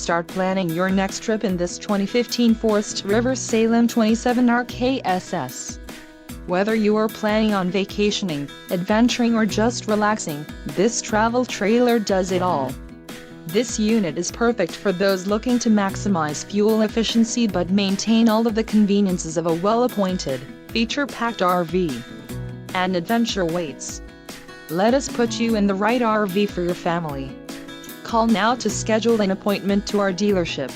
start planning your next trip in this 2015 Forest River Salem 27RKSS. Whether you are planning on vacationing, adventuring or just relaxing, this travel trailer does it all. This unit is perfect for those looking to maximize fuel efficiency but maintain all of the conveniences of a well-appointed, feature-packed RV. And adventure waits. Let us put you in the right RV for your family. Call now to schedule an appointment to our dealership.